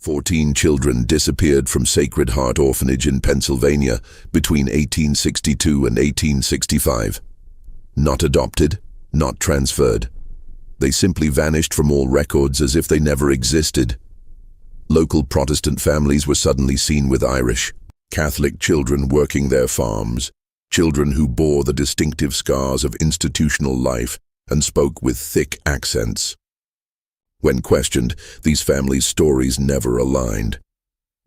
14 children disappeared from Sacred Heart Orphanage in Pennsylvania between 1862 and 1865. Not adopted, not transferred. They simply vanished from all records as if they never existed. Local Protestant families were suddenly seen with Irish, Catholic children working their farms, children who bore the distinctive scars of institutional life and spoke with thick accents. When questioned, these families' stories never aligned.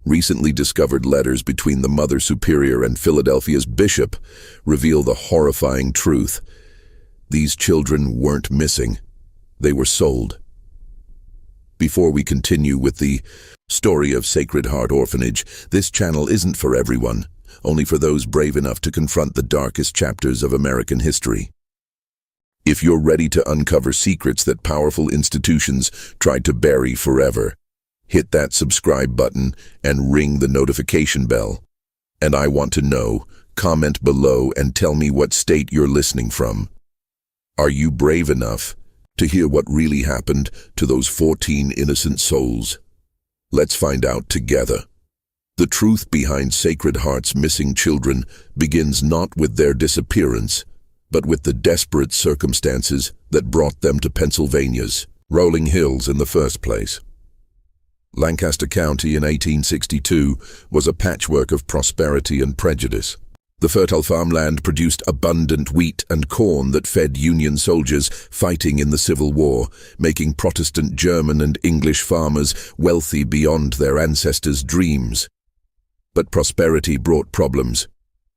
Recently discovered letters between the Mother Superior and Philadelphia's bishop reveal the horrifying truth. These children weren't missing. They were sold. Before we continue with the story of Sacred Heart Orphanage, this channel isn't for everyone, only for those brave enough to confront the darkest chapters of American history. If you're ready to uncover secrets that powerful institutions tried to bury forever, hit that subscribe button and ring the notification bell. And I want to know, comment below and tell me what state you're listening from. Are you brave enough to hear what really happened to those 14 innocent souls? Let's find out together. The truth behind Sacred Heart's missing children begins not with their disappearance, but with the desperate circumstances that brought them to Pennsylvania's rolling hills in the first place. Lancaster County in 1862 was a patchwork of prosperity and prejudice. The fertile farmland produced abundant wheat and corn that fed Union soldiers fighting in the Civil War, making Protestant German and English farmers wealthy beyond their ancestors' dreams. But prosperity brought problems.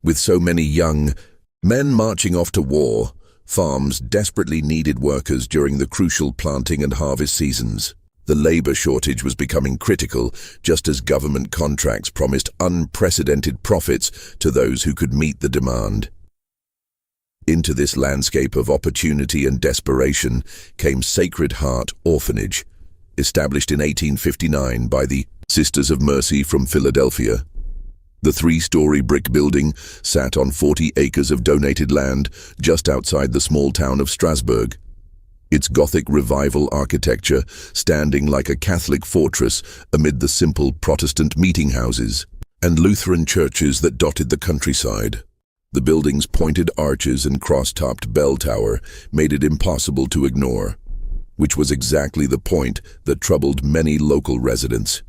With so many young men marching off to war, farms desperately needed workers during the crucial planting and harvest seasons. The labor shortage was becoming critical, just as government contracts promised unprecedented profits to those who could meet the demand. Into this landscape of opportunity and desperation came Sacred Heart Orphanage, established in 1859 by the Sisters of Mercy from Philadelphia. The 3-story brick building sat on 40 acres of donated land just outside the small town of Strasbourg. Its Gothic Revival architecture standing like a Catholic fortress amid the simple Protestant meeting houses and Lutheran churches that dotted the countryside. The building's pointed arches and cross-topped bell tower made it impossible to ignore, which was exactly the point that troubled many local residents.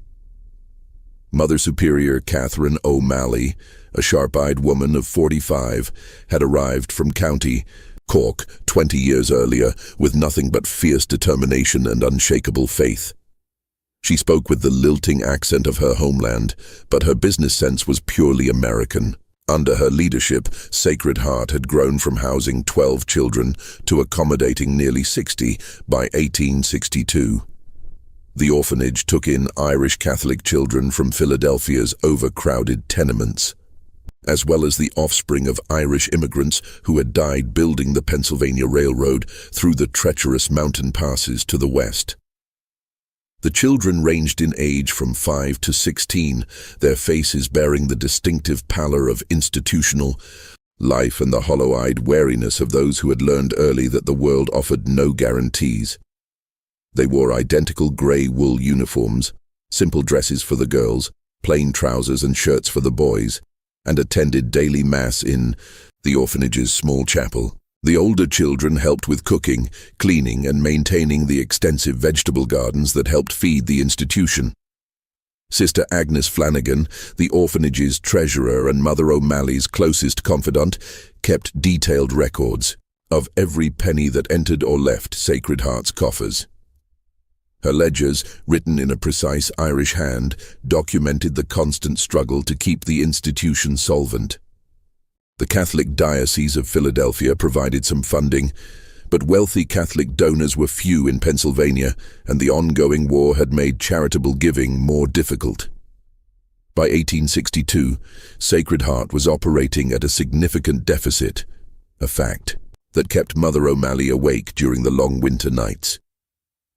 Mother Superior Catherine O'Malley, a sharp-eyed woman of 45, had arrived from County Cork 20 years earlier with nothing but fierce determination and unshakable faith. She spoke with the lilting accent of her homeland, but her business sense was purely American. Under her leadership, Sacred Heart had grown from housing 12 children to accommodating nearly 60 by 1862. The orphanage took in Irish Catholic children from Philadelphia's overcrowded tenements, as well as the offspring of Irish immigrants who had died building the Pennsylvania Railroad through the treacherous mountain passes to the west. The children ranged in age from 5 to 16, their faces bearing the distinctive pallor of institutional life and the hollow-eyed wariness of those who had learned early that the world offered no guarantees. They wore identical grey wool uniforms, simple dresses for the girls, plain trousers and shirts for the boys, and attended daily mass in the orphanage's small chapel. The older children helped with cooking, cleaning, and maintaining the extensive vegetable gardens that helped feed the institution. Sister Agnes Flanagan, the orphanage's treasurer and Mother O'Malley's closest confidant, kept detailed records of every penny that entered or left Sacred Heart's coffers. Her ledgers, written in a precise Irish hand, documented the constant struggle to keep the institution solvent. The Catholic Diocese of Philadelphia provided some funding, but wealthy Catholic donors were few in Pennsylvania, and the ongoing war had made charitable giving more difficult. By 1862, Sacred Heart was operating at a significant deficit, a fact that kept Mother O'Malley awake during the long winter nights.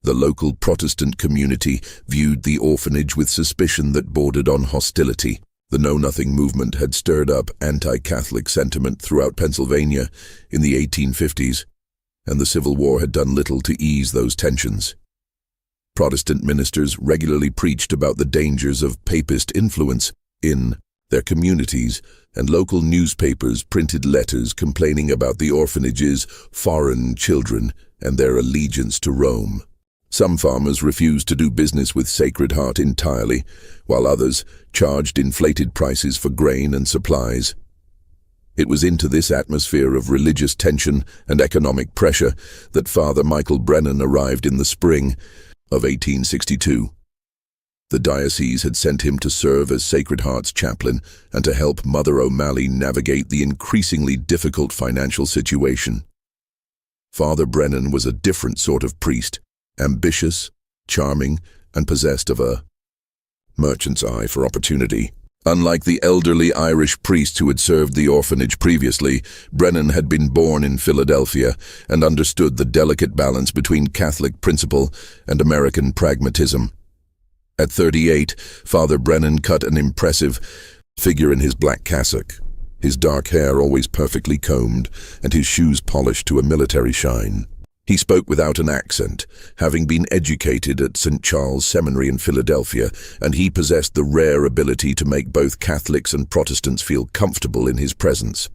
The local Protestant community viewed the orphanage with suspicion that bordered on hostility. The Know Nothing movement had stirred up anti-Catholic sentiment throughout Pennsylvania in the 1850s, and the Civil War had done little to ease those tensions. Protestant ministers regularly preached about the dangers of papist influence in their communities, and local newspapers printed letters complaining about the orphanage's foreign children and their allegiance to Rome. Some farmers refused to do business with Sacred Heart entirely, while others charged inflated prices for grain and supplies. It was into this atmosphere of religious tension and economic pressure that Father Michael Brennan arrived in the spring of 1862. The diocese had sent him to serve as Sacred Heart's chaplain and to help Mother O'Malley navigate the increasingly difficult financial situation. Father Brennan was a different sort of priest, ambitious, charming, and possessed of a merchant's eye for opportunity. Unlike the elderly Irish priests who had served the orphanage previously, Brennan had been born in Philadelphia and understood the delicate balance between Catholic principle and American pragmatism. At 38, Father Brennan cut an impressive figure in his black cassock, his dark hair always perfectly combed and his shoes polished to a military shine. He spoke without an accent, having been educated at St. Charles Seminary in Philadelphia, and he possessed the rare ability to make both Catholics and Protestants feel comfortable in his presence.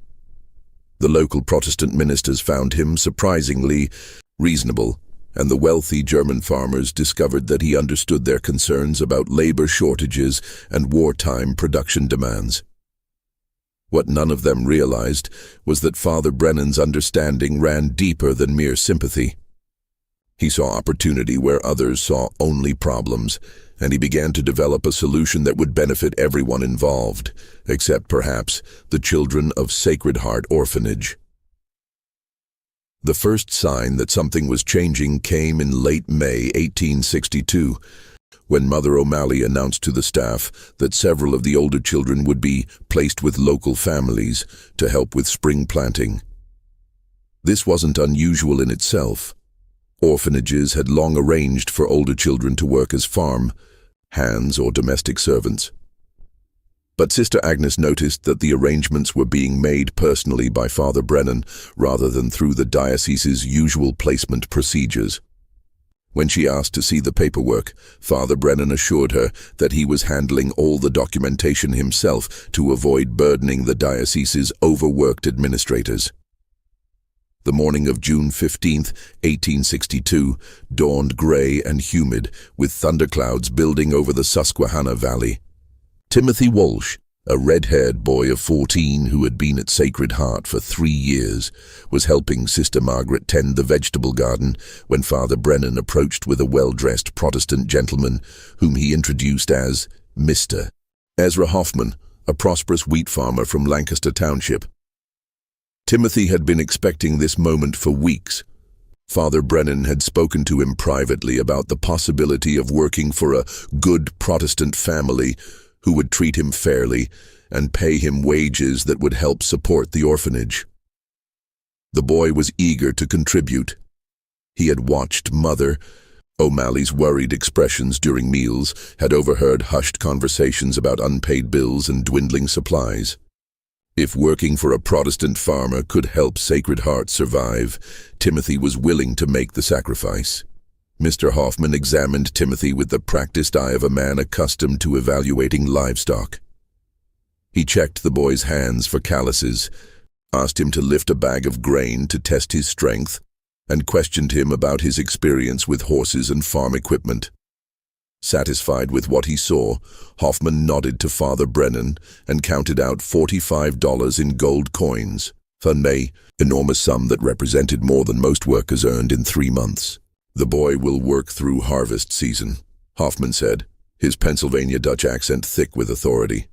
The local Protestant ministers found him surprisingly reasonable, and the wealthy German farmers discovered that he understood their concerns about labor shortages and wartime production demands. What none of them realized was that Father Brennan's understanding ran deeper than mere sympathy. He saw opportunity where others saw only problems, and he began to develop a solution that would benefit everyone involved, except perhaps the children of Sacred Heart Orphanage. The first sign that something was changing came in late May 1862, when Mother O'Malley announced to the staff that several of the older children would be placed with local families to help with spring planting. This wasn't unusual in itself. Orphanages had long arranged for older children to work as farm hands or domestic servants. But Sister Agnes noticed that the arrangements were being made personally by Father Brennan rather than through the diocese's usual placement procedures. When she asked to see the paperwork, Father Brennan assured her that he was handling all the documentation himself to avoid burdening the diocese's overworked administrators. The morning of June 15, 1862, dawned gray and humid, with thunderclouds building over the Susquehanna Valley. Timothy Walsh, a red-haired boy of 14 who had been at Sacred Heart for 3 years, was helping Sister Margaret tend the vegetable garden when Father Brennan approached with a well-dressed Protestant gentleman whom he introduced as Mr. Ezra Hoffman, a prosperous wheat farmer from Lancaster Township. Timothy had been expecting this moment for weeks. Father Brennan had spoken to him privately about the possibility of working for a good Protestant family who would treat him fairly and pay him wages that would help support the orphanage. The boy was eager to contribute. He had watched Mother O'Malley's worried expressions during meals, had overheard hushed conversations about unpaid bills and dwindling supplies. If working for a Protestant farmer could help Sacred Heart survive, Timothy was willing to make the sacrifice. Mr. Hoffman examined Timothy with the practiced eye of a man accustomed to evaluating livestock. He checked the boy's hands for calluses, asked him to lift a bag of grain to test his strength, and questioned him about his experience with horses and farm equipment. Satisfied with what he saw, Hoffman nodded to Father Brennan and counted out $45 in gold coins, an enormous sum that represented more than most workers earned in 3 months. "The boy will work through harvest season," Hoffman said, his Pennsylvania Dutch accent thick with authority.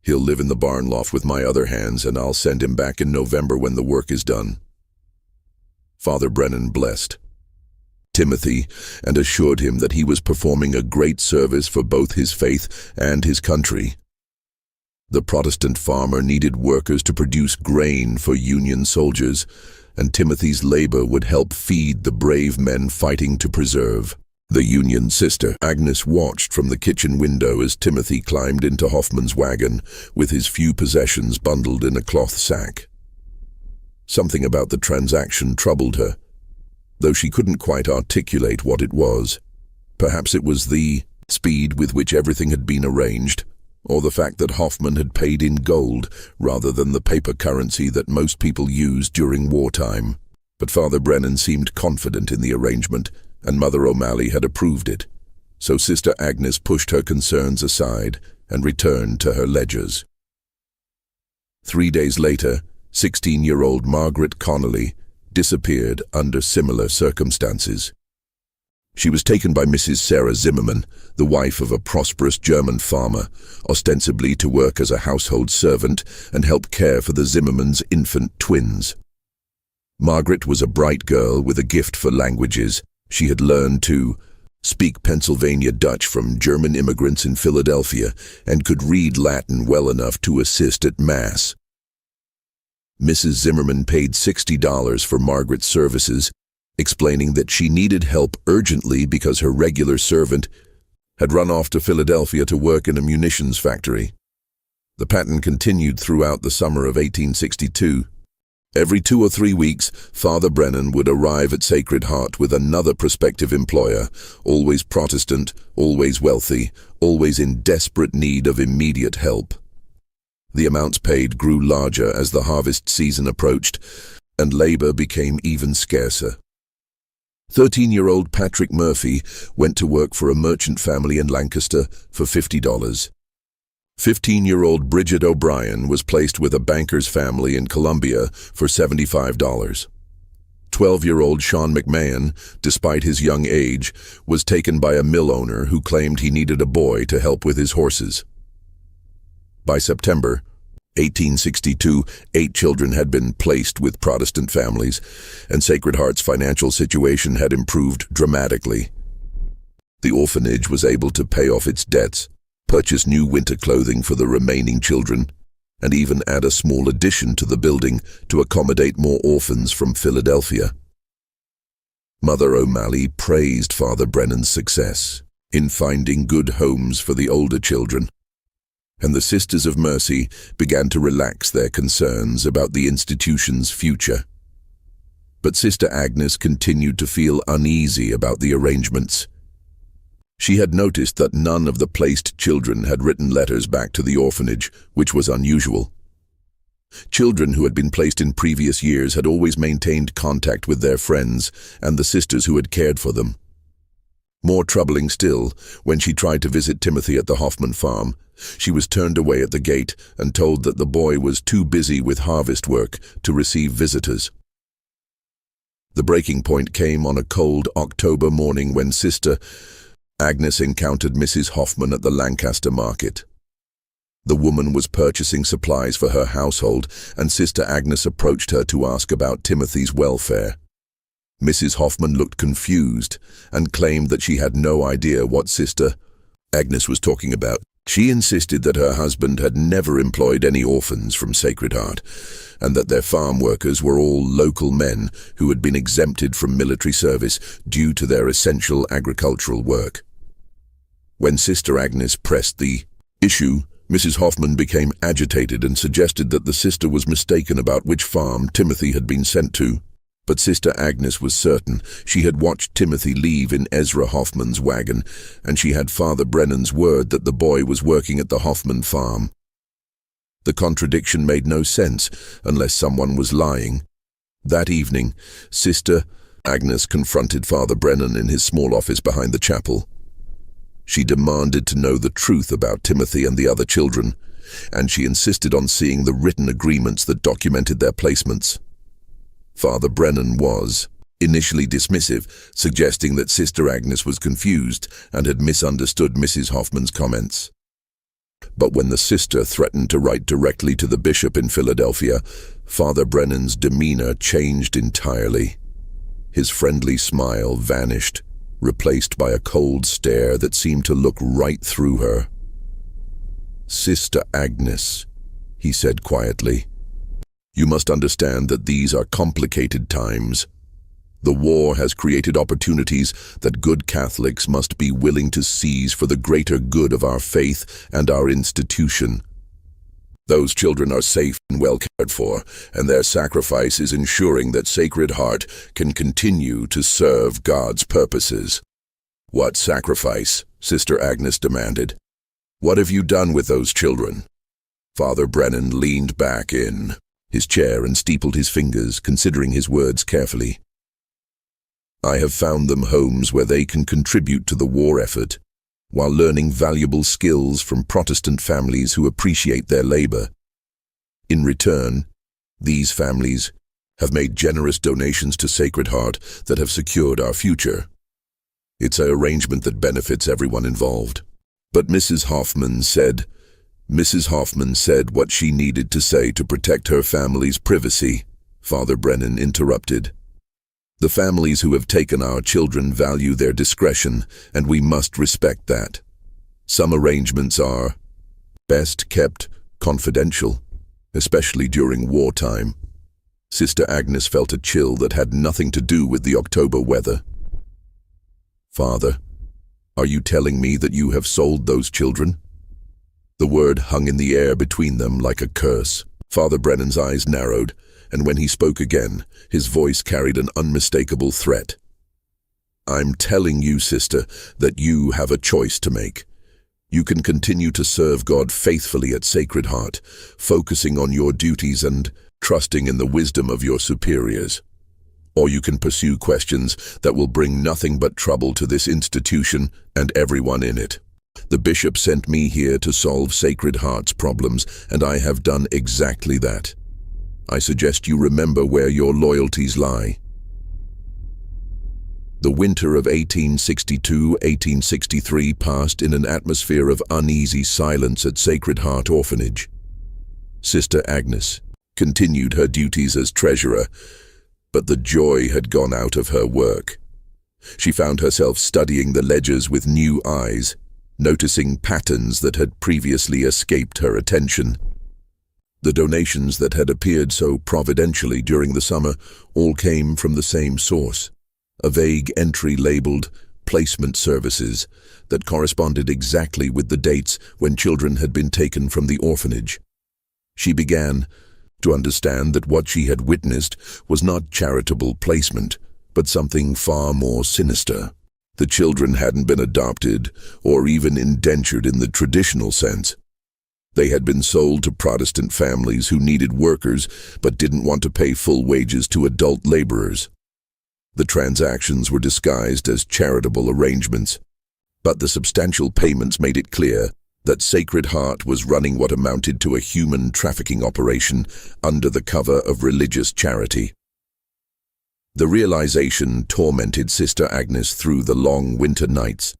"He'll live in the barn loft with my other hands, and I'll send him back in November when the work is done." Father Brennan blessed Timothy and assured him that he was performing a great service for both his faith and his country. The Protestant farmer needed workers to produce grain for Union soldiers, and Timothy's labor would help feed the brave men fighting to preserve. The Union sister, Agnes, watched from the kitchen window as Timothy climbed into Hoffman's wagon with his few possessions bundled in a cloth sack. Something about the transaction troubled her, though she couldn't quite articulate what it was. Perhaps it was the speed with which everything had been arranged, or the fact that Hoffman had paid in gold rather than the paper currency that most people used during wartime. But Father Brennan seemed confident in the arrangement, and Mother O'Malley had approved it. So Sister Agnes pushed her concerns aside and returned to her ledgers. 3 days later, 16-year-old Margaret Connolly disappeared under similar circumstances. She was taken by Mrs. Sarah Zimmerman, the wife of a prosperous German farmer, ostensibly to work as a household servant and help care for the Zimmermans' infant twins. Margaret was a bright girl with a gift for languages. She had learned to speak Pennsylvania Dutch from German immigrants in Philadelphia and could read Latin well enough to assist at Mass. Mrs. Zimmerman paid $60 for Margaret's services, explaining that she needed help urgently because her regular servant had run off to Philadelphia to work in a munitions factory. The pattern continued throughout the summer of 1862. Every 2 or 3 weeks, Father Brennan would arrive at Sacred Heart with another prospective employer, always Protestant, always wealthy, always in desperate need of immediate help. The amounts paid grew larger as the harvest season approached, and labor became even scarcer. 13-year-old Patrick Murphy went to work for a merchant family in Lancaster for $50. 15-year-old Bridget O'Brien was placed with a banker's family in Columbia for $75. 12-year-old Sean McMahon, despite his young age, was taken by a mill owner who claimed he needed a boy to help with his horses. By September 1862, 8 children had been placed with Protestant families, and Sacred Heart's financial situation had improved dramatically. The orphanage was able to pay off its debts, purchase new winter clothing for the remaining children, and even add a small addition to the building to accommodate more orphans from Philadelphia. Mother O'Malley praised Father Brennan's success in finding good homes for the older children, and the Sisters of Mercy began to relax their concerns about the institution's future. But Sister Agnes continued to feel uneasy about the arrangements. She had noticed that none of the placed children had written letters back to the orphanage, which was unusual. Children who had been placed in previous years had always maintained contact with their friends and the sisters who had cared for them. More troubling still, when she tried to visit Timothy at the Hoffman farm, she was turned away at the gate and told that the boy was too busy with harvest work to receive visitors. The breaking point came on a cold October morning when Sister Agnes encountered Mrs. Hoffman at the Lancaster market. The woman was purchasing supplies for her household, and Sister Agnes approached her to ask about Timothy's welfare. Mrs. Hoffman looked confused and claimed that she had no idea what Sister Agnes was talking about. She insisted that her husband had never employed any orphans from Sacred Heart, and that their farm workers were all local men who had been exempted from military service due to their essential agricultural work. When Sister Agnes pressed the issue, Mrs. Hoffman became agitated and suggested that the sister was mistaken about which farm Timothy had been sent to. But Sister Agnes was certain. She had watched Timothy leave in Ezra Hoffman's wagon, and she had Father Brennan's word that the boy was working at the Hoffman farm. The contradiction made no sense unless someone was lying. That evening, Sister Agnes confronted Father Brennan in his small office behind the chapel. She demanded to know the truth about Timothy and the other children, and she insisted on seeing the written agreements that documented their placements. Father Brennan was initially dismissive, suggesting that Sister Agnes was confused and had misunderstood Mrs. Hoffman's comments. But when the sister threatened to write directly to the bishop in Philadelphia, Father Brennan's demeanor changed entirely. His friendly smile vanished, replaced by a cold stare that seemed to look right through her. "Sister Agnes," he said quietly, "you must understand that these are complicated times. The war has created opportunities that good Catholics must be willing to seize for the greater good of our faith and our institution. Those children are safe and well cared for, and their sacrifice is ensuring that Sacred Heart can continue to serve God's purposes. "What sacrifice?" Sister Agnes demanded. "What have you done with those children?" Father Brennan leaned back in his chair and steepled his fingers, considering his words carefully. "I have found them homes where they can contribute to the war effort, while learning valuable skills from Protestant families who appreciate their labor. In return, these families have made generous donations to Sacred Heart that have secured our future. It's an arrangement that benefits everyone involved." But Mrs. Hoffman said what she needed to say to protect her family's privacy. Father Brennan interrupted. "The families who have taken our children value their discretion, and we must respect that. Some arrangements are best kept confidential, especially during wartime." Sister Agnes felt a chill that had nothing to do with the October weather. "Father, are you telling me that you have sold those children?" The word hung in the air between them like a curse. Father Brennan's eyes narrowed, and when he spoke again, his voice carried an unmistakable threat. "I'm telling you, sister, that you have a choice to make. You can continue to serve God faithfully at Sacred Heart, focusing on your duties and trusting in the wisdom of your superiors. Or you can pursue questions that will bring nothing but trouble to this institution and everyone in it. The bishop sent me here to solve Sacred Heart's problems, and I have done exactly that. I suggest you remember where your loyalties lie." The winter of 1862-1863 passed in an atmosphere of uneasy silence at Sacred Heart Orphanage. Sister Agnes continued her duties as treasurer, but the joy had gone out of her work. She found herself studying the ledgers with new eyes, noticing patterns that had previously escaped her attention. The donations that had appeared so providentially during the summer all came from the same source, a vague entry labeled placement services that corresponded exactly with the dates when children had been taken from the orphanage. She began to understand that what she had witnessed was not charitable placement, but something far more sinister. The children hadn't been adopted or even indentured in the traditional sense. They had been sold to Protestant families who needed workers but didn't want to pay full wages to adult laborers. The transactions were disguised as charitable arrangements, but the substantial payments made it clear that Sacred Heart was running what amounted to a human trafficking operation under the cover of religious charity. The realization tormented Sister Agnes through the long winter nights.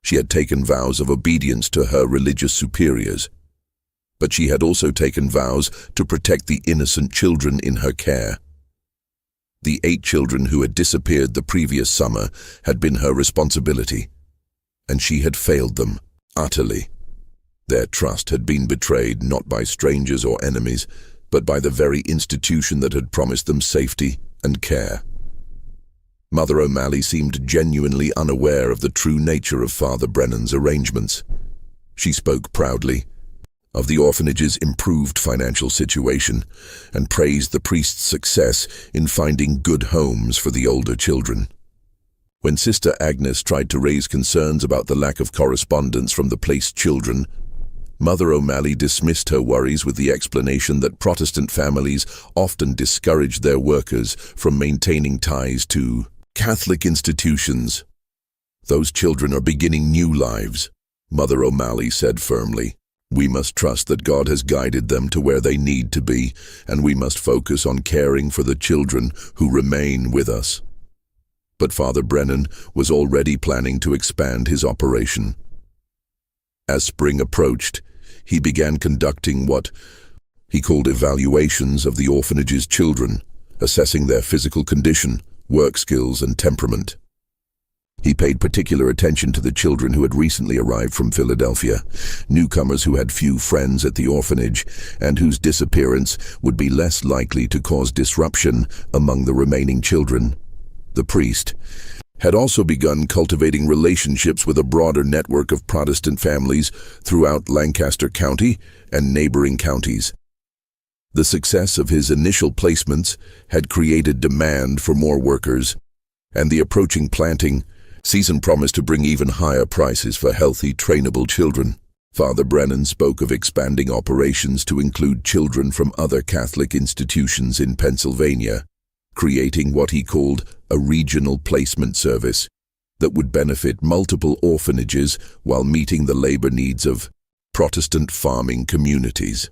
She had taken vows of obedience to her religious superiors, but she had also taken vows to protect the innocent children in her care. The 8 children who had disappeared the previous summer had been her responsibility, and she had failed them utterly. Their trust had been betrayed not by strangers or enemies, but by the very institution that had promised them safety and care. Mother O'Malley seemed genuinely unaware of the true nature of Father Brennan's arrangements. She spoke proudly of the orphanage's improved financial situation and praised the priest's success in finding good homes for the older children. When Sister Agnes tried to raise concerns about the lack of correspondence from the placed children, Mother O'Malley dismissed her worries with the explanation that Protestant families often discouraged their workers from maintaining ties to Catholic institutions. "Those children are beginning new lives," Mother O'Malley said firmly. "We must trust that God has guided them to where they need to be, and we must focus on caring for the children who remain with us." But Father Brennan was already planning to expand his operation. As spring approached, he began conducting what he called evaluations of the orphanage's children, assessing their physical condition, work skills, and temperament. He paid particular attention to the children who had recently arrived from Philadelphia, newcomers who had few friends at the orphanage and whose disappearance would be less likely to cause disruption among the remaining children. The priest had also begun cultivating relationships with a broader network of Protestant families throughout Lancaster County and neighboring counties. The success of his initial placements had created demand for more workers, and the approaching planting Season promised to bring even higher prices for healthy, trainable children. Father Brennan spoke of expanding operations to include children from other Catholic institutions in Pennsylvania, creating what he called a regional placement service that would benefit multiple orphanages while meeting the labor needs of Protestant farming communities.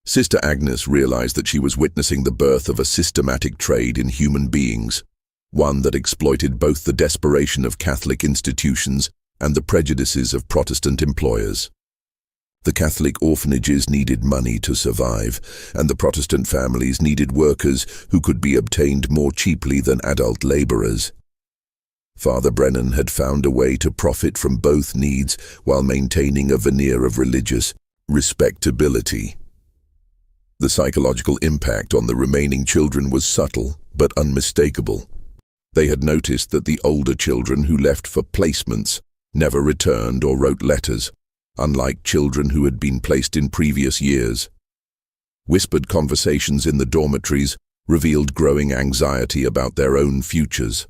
Sister Agnes realized that she was witnessing the birth of a systematic trade in human beings, one that exploited both the desperation of Catholic institutions and the prejudices of Protestant employers. The Catholic orphanages needed money to survive, and the Protestant families needed workers who could be obtained more cheaply than adult laborers. Father Brennan had found a way to profit from both needs while maintaining a veneer of religious respectability. The psychological impact on the remaining children was subtle but unmistakable. They had noticed that the older children who left for placements never returned or wrote letters, unlike children who had been placed in previous years. Whispered conversations in the dormitories revealed growing anxiety about their own futures.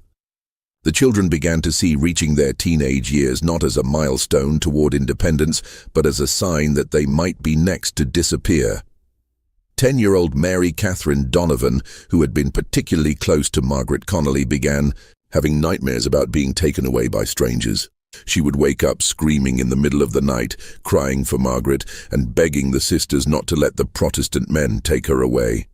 The children began to see reaching their teenage years not as a milestone toward independence, but as a sign that they might be next to disappear. 10-year-old Mary Catherine Donovan, who had been particularly close to Margaret Connolly, began having nightmares about being taken away by strangers. She would wake up screaming in the middle of the night, crying for Margaret and begging the sisters not to let the Protestant men take her away.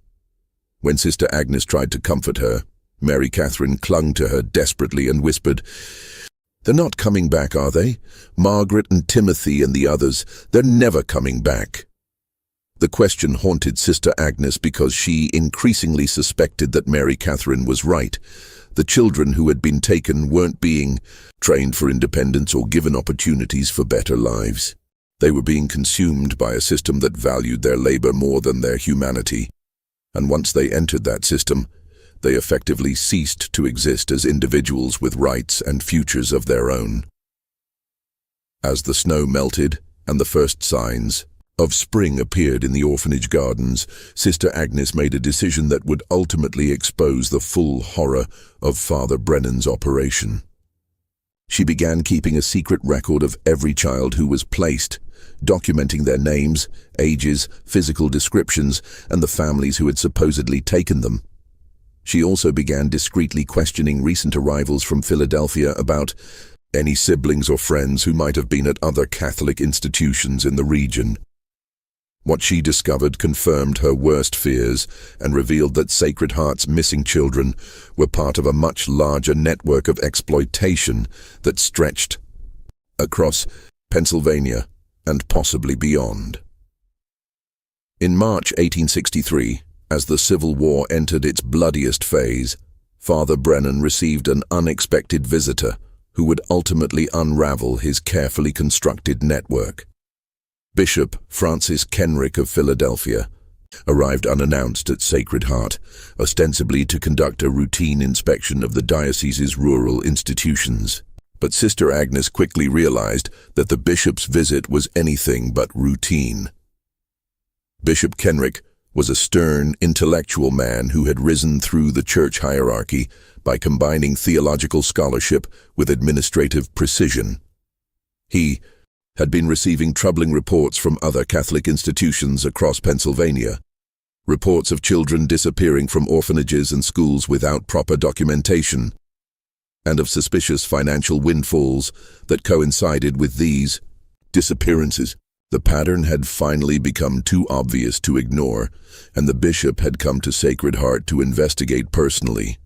When Sister Agnes tried to comfort her, Mary Catherine clung to her desperately and whispered, "They're not coming back, are they? Margaret and Timothy and the others, they're never coming back." The question haunted Sister Agnes because she increasingly suspected that Mary Catherine was right. The children who had been taken weren't being trained for independence or given opportunities for better lives. They were being consumed by a system that valued their labor more than their humanity. And once they entered that system, they effectively ceased to exist as individuals with rights and futures of their own. As the snow melted and the first signs of spring appeared in the orphanage gardens, Sister Agnes made a decision that would ultimately expose the full horror of Father Brennan's operation. She began keeping a secret record of every child who was placed, documenting their names, ages, physical descriptions, and the families who had supposedly taken them. She also began discreetly questioning recent arrivals from Philadelphia about any siblings or friends who might have been at other Catholic institutions in the region. What she discovered confirmed her worst fears and revealed that Sacred Heart's missing children were part of a much larger network of exploitation that stretched across Pennsylvania and possibly beyond. In March 1863, as the Civil War entered its bloodiest phase, Father Brennan received an unexpected visitor who would ultimately unravel his carefully constructed network. Bishop Francis Kenrick of Philadelphia arrived unannounced at Sacred Heart, ostensibly to conduct a routine inspection of the diocese's rural institutions. But Sister Agnes quickly realized that the bishop's visit was anything but routine. Bishop Kenrick was a stern, intellectual man who had risen through the church hierarchy by combining theological scholarship with administrative precision. He had been receiving troubling reports from other Catholic institutions across Pennsylvania, reports of children disappearing from orphanages and schools without proper documentation, and of suspicious financial windfalls that coincided with these disappearances. The pattern had finally become too obvious to ignore, and the bishop had come to Sacred Heart to investigate personally.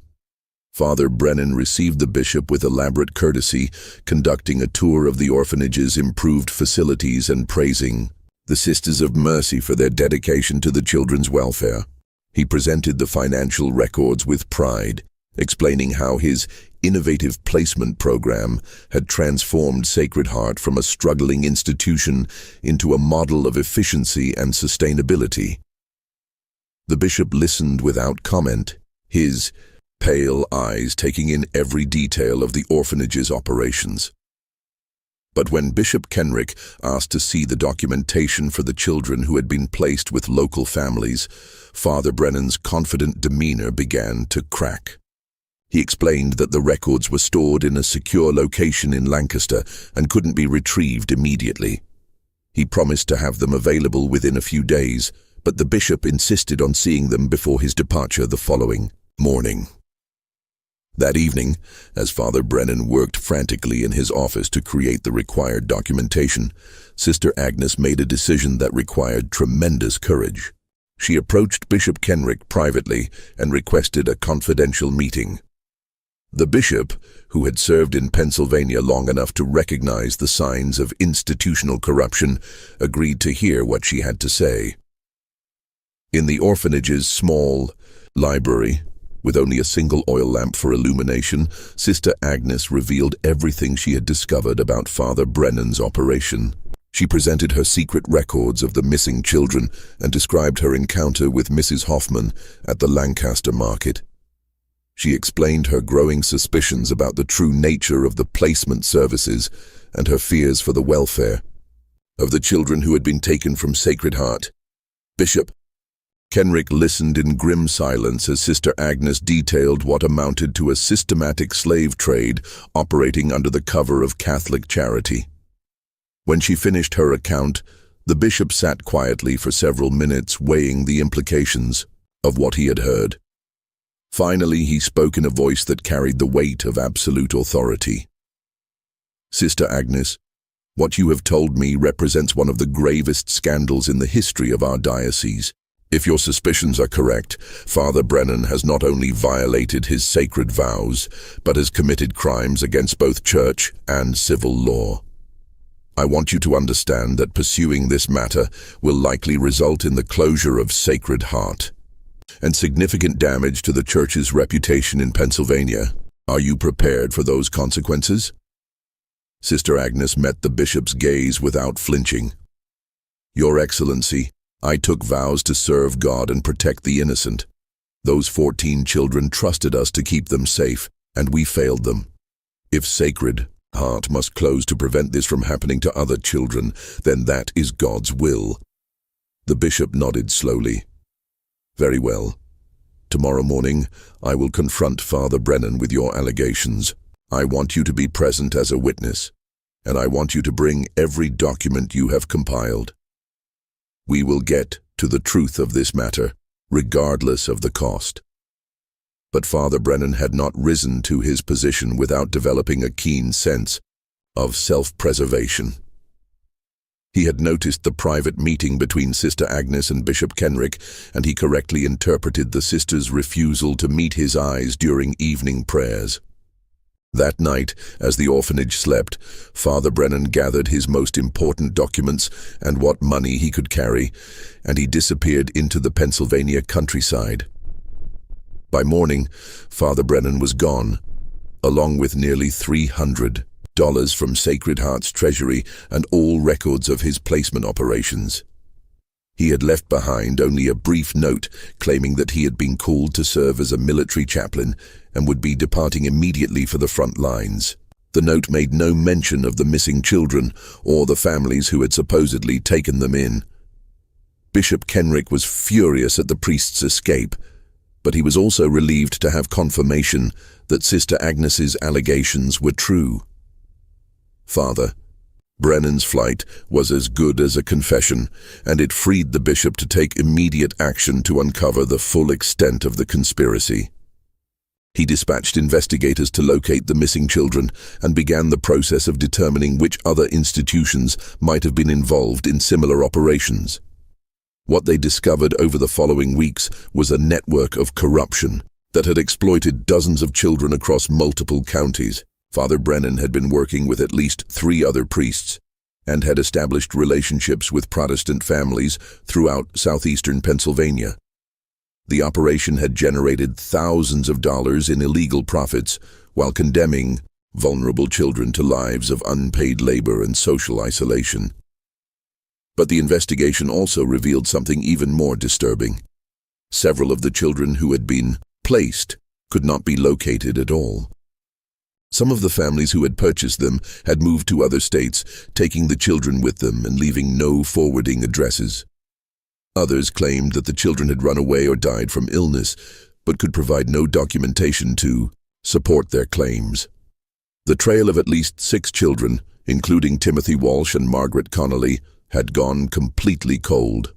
Father Brennan received the bishop with elaborate courtesy, conducting a tour of the orphanage's improved facilities and praising the Sisters of Mercy for their dedication to the children's welfare. He presented the financial records with pride, explaining how his innovative placement program had transformed Sacred Heart from a struggling institution into a model of efficiency and sustainability. The bishop listened without comment, his pale eyes taking in every detail of the orphanage's operations. But when Bishop Kenrick asked to see the documentation for the children who had been placed with local families, Father Brennan's confident demeanor began to crack. He explained that the records were stored in a secure location in Lancaster and couldn't be retrieved immediately. He promised to have them available within a few days, but the bishop insisted on seeing them before his departure the following morning. That evening, as Father Brennan worked frantically in his office to create the required documentation, Sister Agnes made a decision that required tremendous courage. She approached Bishop Kenrick privately and requested a confidential meeting. The bishop, who had served in Pennsylvania long enough to recognize the signs of institutional corruption, agreed to hear what she had to say. In the orphanage's small library, with only a single oil lamp for illumination, Sister Agnes revealed everything she had discovered about Father Brennan's operation. She presented her secret records of the missing children and described her encounter with Mrs. Hoffman at the Lancaster market. She explained her growing suspicions about the true nature of the placement services and her fears for the welfare of the children who had been taken from Sacred Heart. Bishop Kenrick listened in grim silence as Sister Agnes detailed what amounted to a systematic slave trade operating under the cover of Catholic charity. When she finished her account, the bishop sat quietly for several minutes, weighing the implications of what he had heard. Finally, he spoke in a voice that carried the weight of absolute authority. Sister Agnes, what you have told me represents one of the gravest scandals in the history of our diocese. If your suspicions are correct, Father Brennan has not only violated his sacred vows, but has committed crimes against both church and civil law. I want you to understand that pursuing this matter will likely result in the closure of Sacred Heart and significant damage to the church's reputation in Pennsylvania. Are you prepared for those consequences? Sister Agnes met the bishop's gaze without flinching. Your Excellency, I took vows to serve God and protect the innocent. Those 14 children trusted us to keep them safe, and we failed them. If Sacred Heart must close to prevent this from happening to other children, then that is God's will. The bishop nodded slowly. Very well. Tomorrow morning, I will confront Father Brennan with your allegations. I want you to be present as a witness, and I want you to bring every document you have compiled. We will get to the truth of this matter, regardless of the cost. But Father Brennan had not risen to his position without developing a keen sense of self-preservation. He had noticed the private meeting between Sister Agnes and Bishop Kenrick, and he correctly interpreted the sister's refusal to meet his eyes during evening prayers. That night, as the orphanage slept, Father Brennan gathered his most important documents and what money he could carry, and he disappeared into the Pennsylvania countryside. By morning, Father Brennan was gone, along with nearly $300 from Sacred Heart's treasury and all records of his placement operations. He had left behind only a brief note claiming that he had been called to serve as a military chaplain and would be departing immediately for the front lines. The note made no mention of the missing children or the families who had supposedly taken them in. Bishop Kenrick was furious at the priest's escape, but he was also relieved to have confirmation that Sister Agnes's allegations were true. Father Brennan's flight was as good as a confession, and it freed the bishop to take immediate action to uncover the full extent of the conspiracy. He dispatched investigators to locate the missing children and began the process of determining which other institutions might have been involved in similar operations. What they discovered over the following weeks was a network of corruption that had exploited dozens of children across multiple counties. Father Brennan had been working with at least 3 other priests and had established relationships with Protestant families throughout southeastern Pennsylvania. The operation had generated thousands of dollars in illegal profits while condemning vulnerable children to lives of unpaid labor and social isolation. But the investigation also revealed something even more disturbing. Several of the children who had been placed could not be located at all. Some of the families who had purchased them had moved to other states, taking the children with them and leaving no forwarding addresses. Others claimed that the children had run away or died from illness, but could provide no documentation to support their claims. The trail of at least 6 children, including Timothy Walsh and Margaret Connolly, had gone completely cold.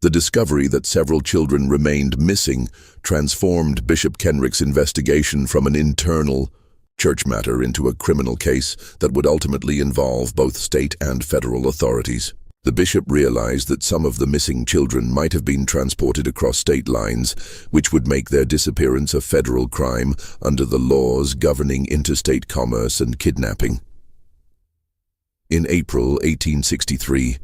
The discovery that several children remained missing transformed Bishop Kenrick's investigation from an internal church matter into a criminal case that would ultimately involve both state and federal authorities. The bishop realized that some of the missing children might have been transported across state lines, which would make their disappearance a federal crime under the laws governing interstate commerce and kidnapping. In April 1863,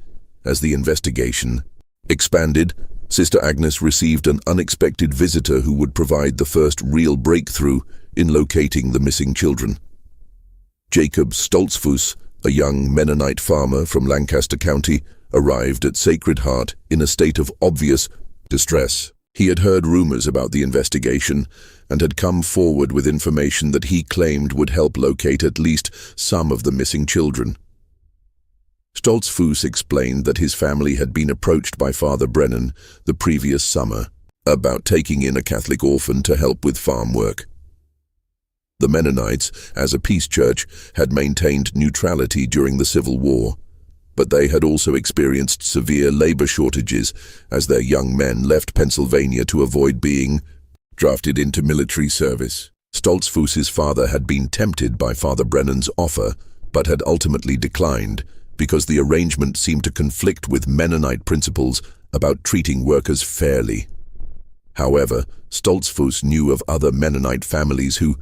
as the investigation expanded, Sister Agnes received an unexpected visitor who would provide the first real breakthrough in locating the missing children. Jacob Stoltzfus, a young Mennonite farmer from Lancaster County, arrived at Sacred Heart in a state of obvious distress. He had heard rumors about the investigation and had come forward with information that he claimed would help locate at least some of the missing children. Stoltzfus explained that his family had been approached by Father Brennan the previous summer about taking in a Catholic orphan to help with farm work. The Mennonites, as a peace church, had maintained neutrality during the Civil War, but they had also experienced severe labor shortages as their young men left Pennsylvania to avoid being drafted into military service. Stoltzfus's father had been tempted by Father Brennan's offer, but had ultimately declined, because the arrangement seemed to conflict with Mennonite principles about treating workers fairly. However, Stoltzfus knew of other Mennonite families who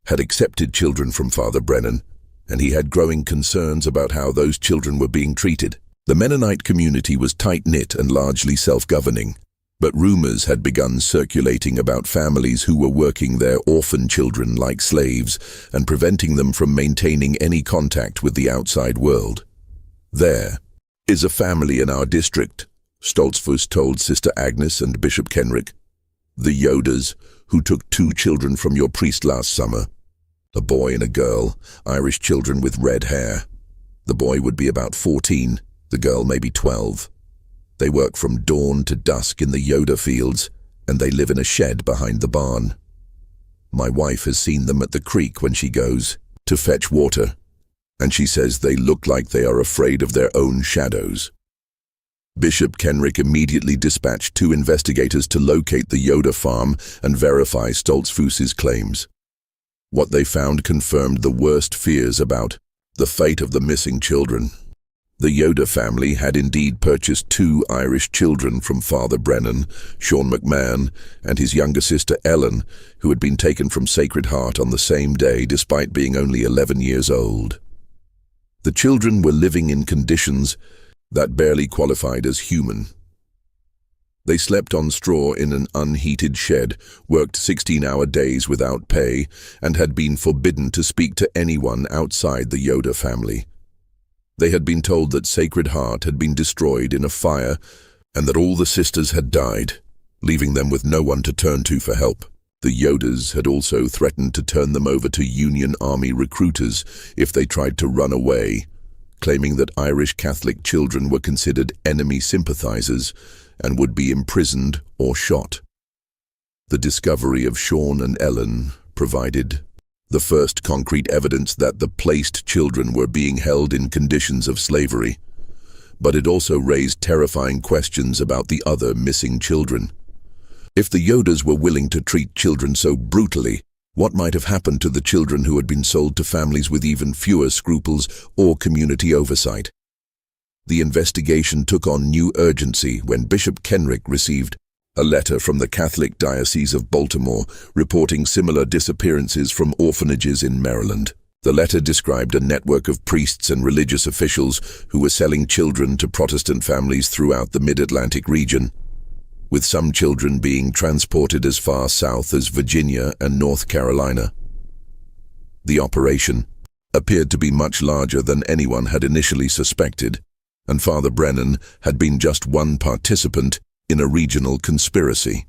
had accepted children from Father Brennan, and he had growing concerns about how those children were being treated. The Mennonite community was tight-knit and largely self-governing, but rumors had begun circulating about families who were working their orphan children like slaves and preventing them from maintaining any contact with the outside world. "There is a family in our district," Stoltzfus told Sister Agnes and Bishop Kenrick. "The Yodas, who took 2 children from your priest last summer. A boy and a girl, Irish children with red hair. The boy would be about 14, the girl maybe 12. They work from dawn to dusk in the Yoda fields, and they live in a shed behind the barn. My wife has seen them at the creek when she goes to fetch water, and she says they look like they are afraid of their own shadows." Bishop Kenrick immediately dispatched 2 investigators to locate the Yoda farm and verify Stoltzfus's claims. What they found confirmed the worst fears about the fate of the missing children. The Yoda family had indeed purchased 2 Irish children from Father Brennan, Sean McMahon, and his younger sister Ellen, who had been taken from Sacred Heart on the same day despite being only 11 years old. The children were living in conditions that barely qualified as human. They slept on straw in an unheated shed, worked 16-hour days without pay, and had been forbidden to speak to anyone outside the Yoda family. They had been told that Sacred Heart had been destroyed in a fire and that all the sisters had died, leaving them with no one to turn to for help. The Yodas had also threatened to turn them over to Union Army recruiters if they tried to run away, claiming that Irish Catholic children were considered enemy sympathizers and would be imprisoned or shot. The discovery of Sean and Ellen provided the first concrete evidence that the placed children were being held in conditions of slavery, but it also raised terrifying questions about the other missing children. If the Yodas were willing to treat children so brutally, what might have happened to the children who had been sold to families with even fewer scruples or community oversight? The investigation took on new urgency when Bishop Kenrick received a letter from the Catholic Diocese of Baltimore reporting similar disappearances from orphanages in Maryland. The letter described a network of priests and religious officials who were selling children to Protestant families throughout the Mid-Atlantic region, with some children being transported as far south as Virginia and North Carolina. The operation appeared to be much larger than anyone had initially suspected, and Father Brennan had been just one participant in a regional conspiracy.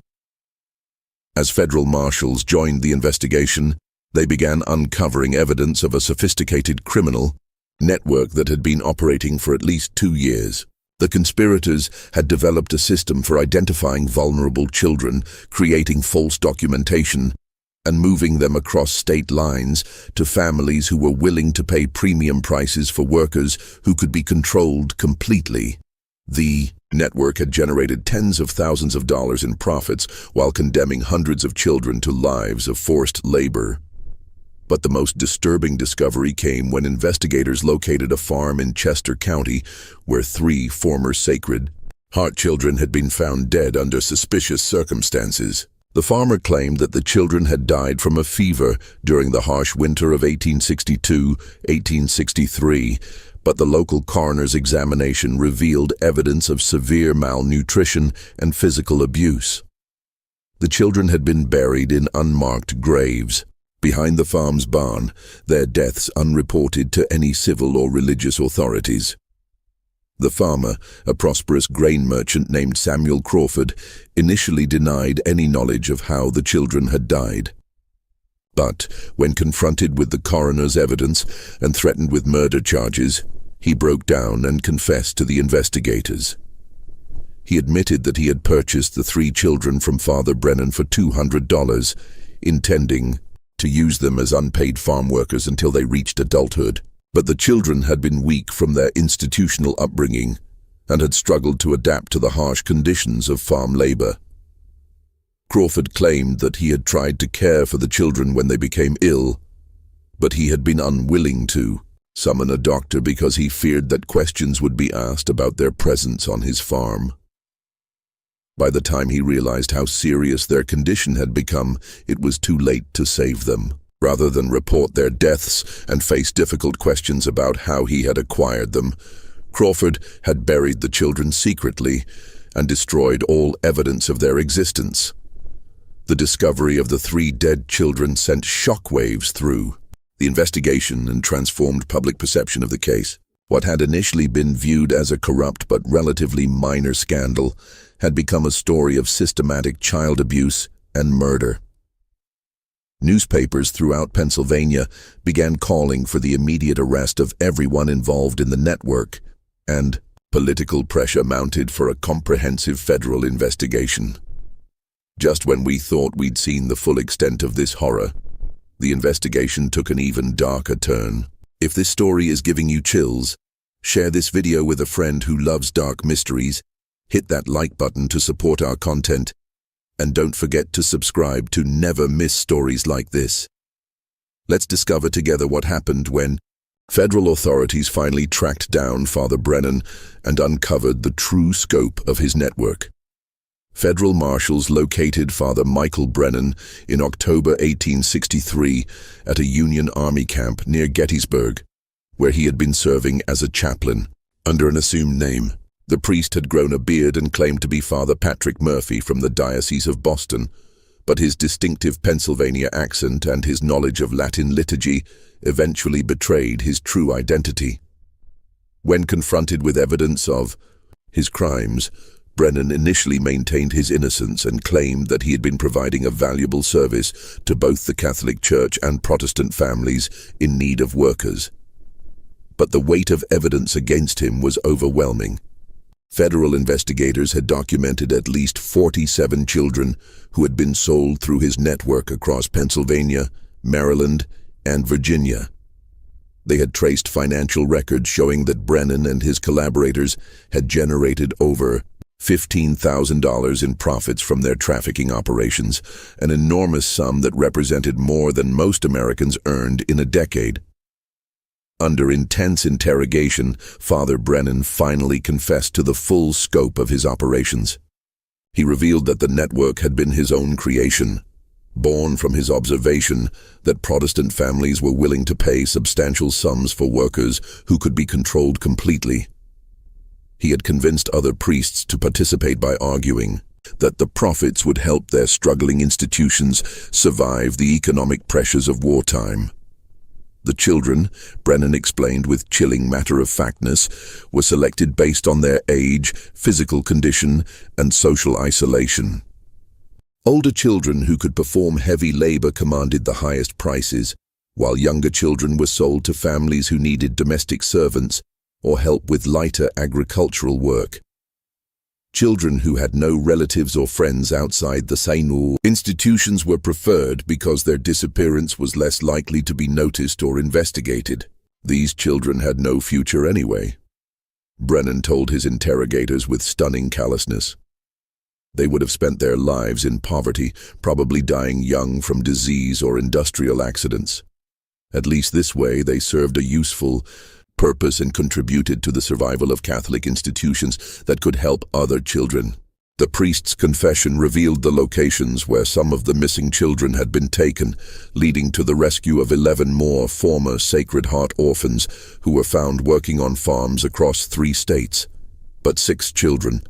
As federal marshals joined the investigation, they began uncovering evidence of a sophisticated criminal network that had been operating for at least 2 years. The conspirators had developed a system for identifying vulnerable children, creating false documentation, and moving them across state lines to families who were willing to pay premium prices for workers who could be controlled completely. The network had generated tens of thousands of dollars in profits while condemning hundreds of children to lives of forced labor. But the most disturbing discovery came when investigators located a farm in Chester County where 3 former Sacred Heart children had been found dead under suspicious circumstances. The farmer claimed that the children had died from a fever during the harsh winter of 1862-1863, but the local coroner's examination revealed evidence of severe malnutrition and physical abuse. The children had been buried in unmarked graves behind the farm's barn, their deaths unreported to any civil or religious authorities. The farmer, a prosperous grain merchant named Samuel Crawford, initially denied any knowledge of how the children had died. But when confronted with the coroner's evidence and threatened with murder charges, he broke down and confessed to the investigators. He admitted that he had purchased the 3 children from Father Brennan for $200, intending to use them as unpaid farm workers until they reached adulthood. But the children had been weak from their institutional upbringing and had struggled to adapt to the harsh conditions of farm labor. Crawford claimed that he had tried to care for the children when they became ill, but he had been unwilling to summon a doctor because he feared that questions would be asked about their presence on his farm. By the time he realized how serious their condition had become, it was too late to save them. Rather than report their deaths and face difficult questions about how he had acquired them, Crawford had buried the children secretly and destroyed all evidence of their existence. The discovery of the 3 dead children sent shockwaves through the investigation and transformed public perception of the case. What had initially been viewed as a corrupt but relatively minor scandal had become a story of systematic child abuse and murder. Newspapers throughout Pennsylvania began calling for the immediate arrest of everyone involved in the network, and political pressure mounted for a comprehensive federal investigation. Just when we thought we'd seen the full extent of this horror, the investigation took an even darker turn. If this story is giving you chills, share this video with a friend who loves dark mysteries, hit that like button to support our content, and don't forget to subscribe to never miss stories like this. Let's discover together what happened when federal authorities finally tracked down Father Brennan and uncovered the true scope of his network. Federal marshals located Father Michael Brennan in October 1863 at a Union Army camp near Gettysburg, where he had been serving as a chaplain under an assumed name. The priest had grown a beard and claimed to be Father Patrick Murphy from the Diocese of Boston, but his distinctive Pennsylvania accent and his knowledge of Latin liturgy eventually betrayed his true identity. When confronted with evidence of his crimes, Brennan initially maintained his innocence and claimed that he had been providing a valuable service to both the Catholic Church and Protestant families in need of workers. But the weight of evidence against him was overwhelming. Federal investigators had documented at least 47 children who had been sold through his network across Pennsylvania, Maryland, and Virginia. They had traced financial records showing that Brennan and his collaborators had generated over $15,000 in profits from their trafficking operations, an enormous sum that represented more than most Americans earned in a decade. Under intense interrogation, Father Brennan finally confessed to the full scope of his operations. He revealed that the network had been his own creation, born from his observation that Protestant families were willing to pay substantial sums for workers who could be controlled completely. He had convinced other priests to participate by arguing that the profits would help their struggling institutions survive the economic pressures of wartime. The children, Brennan explained with chilling matter-of-factness, were selected based on their age, physical condition, and social isolation. Older children who could perform heavy labor commanded the highest prices, while younger children were sold to families who needed domestic servants or help with lighter agricultural work. Children who had no relatives or friends outside the Sainu institutions were preferred because their disappearance was less likely to be noticed or investigated. These children had no future anyway, Brennan told his interrogators with stunning callousness. They would have spent their lives in poverty, probably dying young from disease or industrial accidents. At least this way they served a useful purpose and contributed to the survival of Catholic institutions that could help other children. The priest's confession revealed the locations where some of the missing children had been taken, leading to the rescue of 11 more former Sacred Heart orphans who were found working on farms across 3 states. But 6 children,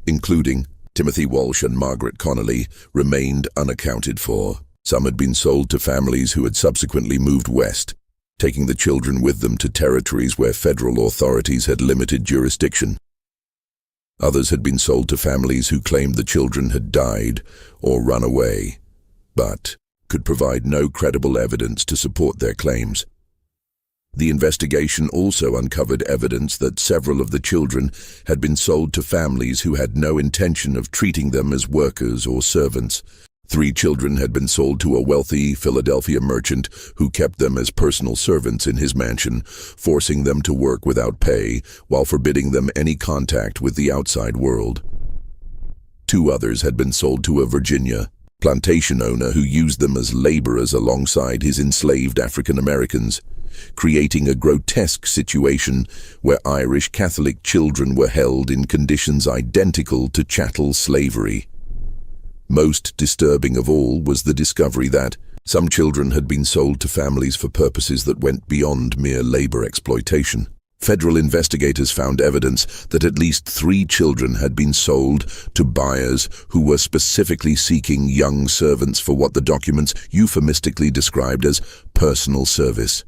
including Timothy Walsh and Margaret Connolly, remained unaccounted for. Some had been sold to families who had subsequently moved west, taking the children with them to territories where federal authorities had limited jurisdiction. Others had been sold to families who claimed the children had died or run away, but could provide no credible evidence to support their claims. The investigation also uncovered evidence that several of the children had been sold to families who had no intention of treating them as workers or servants. 3 children had been sold to a wealthy Philadelphia merchant who kept them as personal servants in his mansion, forcing them to work without pay while forbidding them any contact with the outside world. 2 others had been sold to a Virginia plantation owner who used them as laborers alongside his enslaved African Americans, creating a grotesque situation where Irish Catholic children were held in conditions identical to chattel slavery. Most disturbing of all was the discovery that some children had been sold to families for purposes that went beyond mere labor exploitation. Federal investigators found evidence that at least 3 children had been sold to buyers who were specifically seeking young servants for what the documents euphemistically described as personal service.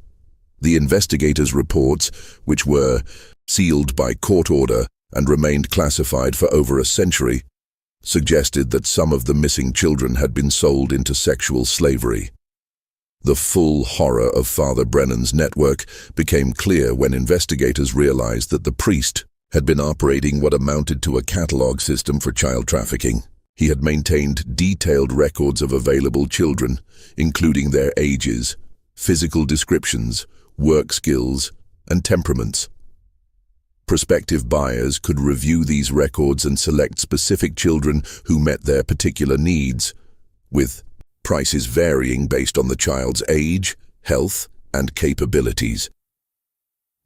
The investigators' reports, which were sealed by court order and remained classified for over a century, suggested that some of the missing children had been sold into sexual slavery. The full horror of Father Brennan's network became clear when investigators realized that the priest had been operating what amounted to a catalog system for child trafficking. He had maintained detailed records of available children, including their ages, physical descriptions, work skills, and temperaments. Prospective buyers could review these records and select specific children who met their particular needs, with prices varying based on the child's age, health, and capabilities.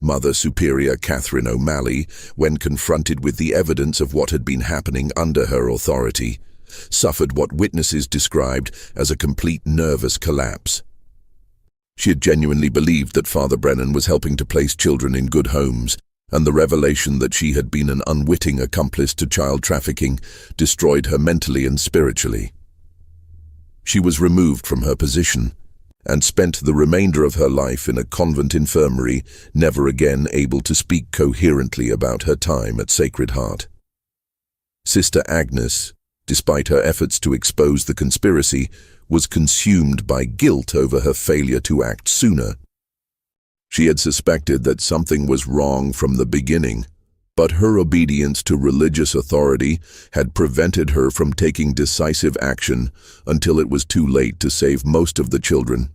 Mother Superior Catherine O'Malley, when confronted with the evidence of what had been happening under her authority, suffered what witnesses described as a complete nervous collapse. She had genuinely believed that Father Brennan was helping to place children in good homes, and the revelation that she had been an unwitting accomplice to child trafficking destroyed her mentally and spiritually. She was removed from her position and spent the remainder of her life in a convent infirmary, never again able to speak coherently about her time at Sacred Heart. Sister Agnes, despite her efforts to expose the conspiracy, was consumed by guilt over her failure to act sooner. She had suspected that something was wrong from the beginning, but her obedience to religious authority had prevented her from taking decisive action until it was too late to save most of the children.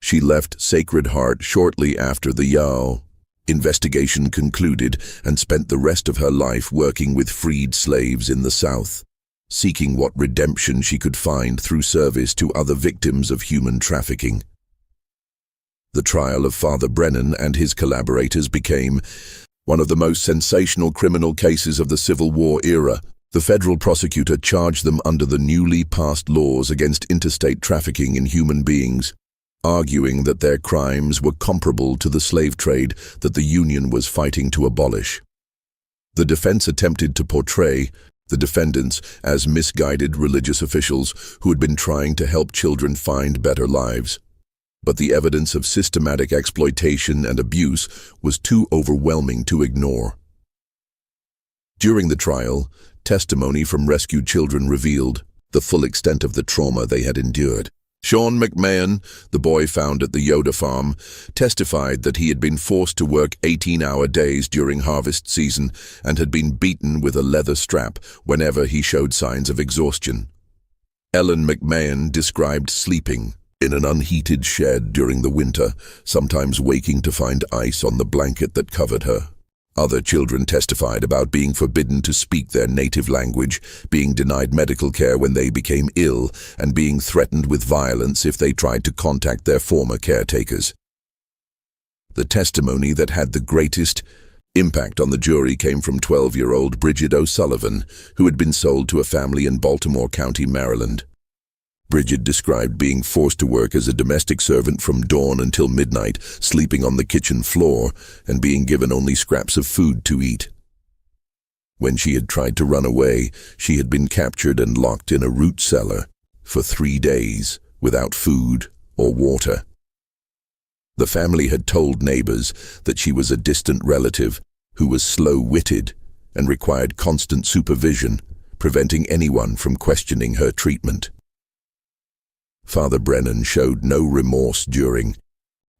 She left Sacred Heart shortly after the Yao investigation concluded and spent the rest of her life working with freed slaves in the South, seeking what redemption she could find through service to other victims of human trafficking. The trial of Father Brennan and his collaborators became one of the most sensational criminal cases of the Civil War era. The federal prosecutor charged them under the newly passed laws against interstate trafficking in human beings, arguing that their crimes were comparable to the slave trade that the Union was fighting to abolish. The defense attempted to portray the defendants as misguided religious officials who had been trying to help children find better lives. But the evidence of systematic exploitation and abuse was too overwhelming to ignore. During the trial, testimony from rescued children revealed the full extent of the trauma they had endured. Sean McMahon, the boy found at the Yoda farm, testified that he had been forced to work 18-hour days during harvest season and had been beaten with a leather strap whenever he showed signs of exhaustion. Ellen McMahon described sleeping in an unheated shed during the winter, sometimes waking to find ice on the blanket that covered her. Other children testified about being forbidden to speak their native language, being denied medical care when they became ill, and being threatened with violence if they tried to contact their former caretakers. The testimony that had the greatest impact on the jury came from 12-year-old Bridget O'Sullivan, who had been sold to a family in Baltimore County, Maryland. Bridget described being forced to work as a domestic servant from dawn until midnight, sleeping on the kitchen floor, and being given only scraps of food to eat. When she had tried to run away, she had been captured and locked in a root cellar for 3 days without food or water. The family had told neighbors that she was a distant relative who was slow-witted and required constant supervision, preventing anyone from questioning her treatment. Father Brennan showed no remorse during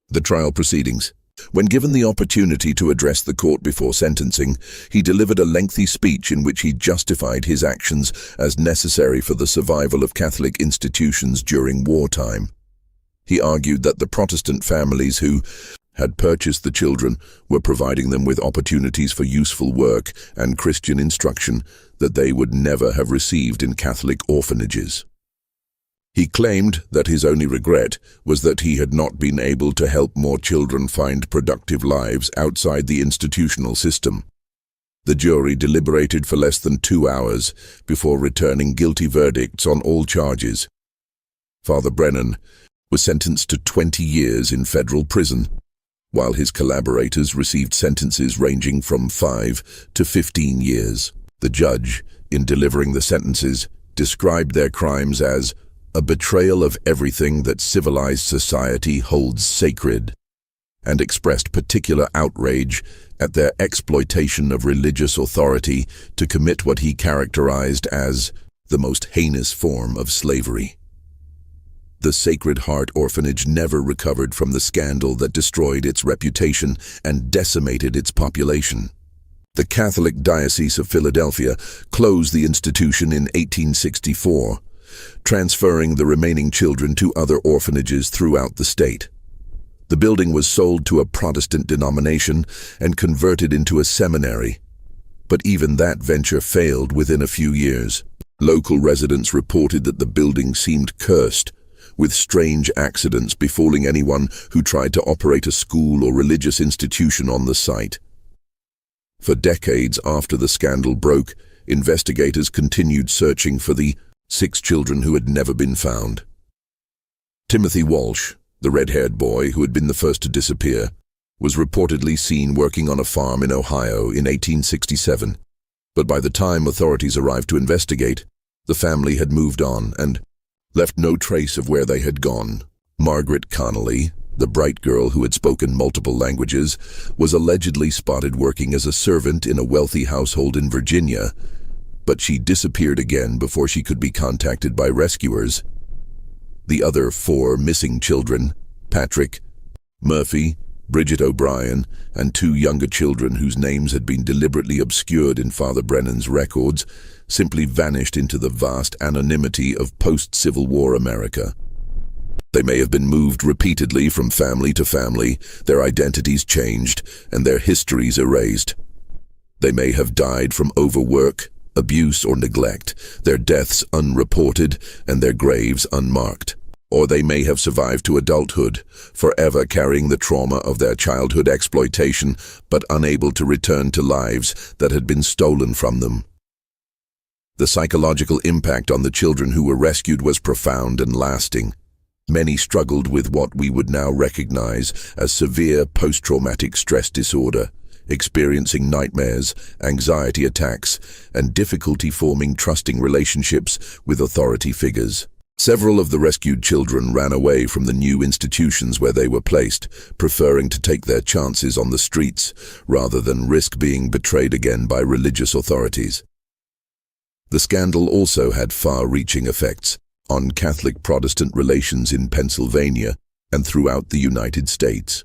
the trial proceedings. When given the opportunity to address the court before sentencing, he delivered a lengthy speech in which he justified his actions as necessary for the survival of Catholic institutions during wartime. He argued that the Protestant families who had purchased the children were providing them with opportunities for useful work and Christian instruction that they would never have received in Catholic orphanages. He claimed that his only regret was that he had not been able to help more children find productive lives outside the institutional system. The jury deliberated for less than 2 hours before returning guilty verdicts on all charges. Father Brennan was sentenced to 20 years in federal prison, while his collaborators received sentences ranging from 5 to 15 years. The judge, in delivering the sentences, described their crimes as a betrayal of everything that civilized society holds sacred, and expressed particular outrage at their exploitation of religious authority to commit what he characterized as the most heinous form of slavery. The Sacred Heart Orphanage never recovered from the scandal that destroyed its reputation and decimated its population. The Catholic Diocese of Philadelphia closed the institution in 1864, transferring the remaining children to other orphanages throughout the state. The building was sold to a Protestant denomination and converted into a seminary, but even that venture failed within a few years. Local residents reported that the building seemed cursed, with strange accidents befalling anyone who tried to operate a school or religious institution on the site. For decades after the scandal broke, investigators continued searching for the 6 children who had never been found. Timothy Walsh, the red-haired boy who had been the first to disappear, was reportedly seen working on a farm in Ohio in 1867, but by the time authorities arrived to investigate, the family had moved on and left no trace of where they had gone. Margaret Connolly, the bright girl who had spoken multiple languages, was allegedly spotted working as a servant in a wealthy household in Virginia, but she disappeared again before she could be contacted by rescuers. The other 4 missing children, Patrick, Murphy, Bridget O'Brien, and 2 younger children whose names had been deliberately obscured in Father Brennan's records, simply vanished into the vast anonymity of post-Civil War America. They may have been moved repeatedly from family to family, their identities changed, and their histories erased. They may have died from overwork, abuse, or neglect, their deaths unreported and their graves unmarked. Or they may have survived to adulthood, forever carrying the trauma of their childhood exploitation, but unable to return to lives that had been stolen from them. The psychological impact on the children who were rescued was profound and lasting. Many struggled with what we would now recognize as severe post-traumatic stress disorder, experiencing nightmares, anxiety attacks, and difficulty forming trusting relationships with authority figures. Several of the rescued children ran away from the new institutions where they were placed, preferring to take their chances on the streets rather than risk being betrayed again by religious authorities. The scandal also had far-reaching effects. on Catholic-Protestant relations in Pennsylvania and throughout the United States.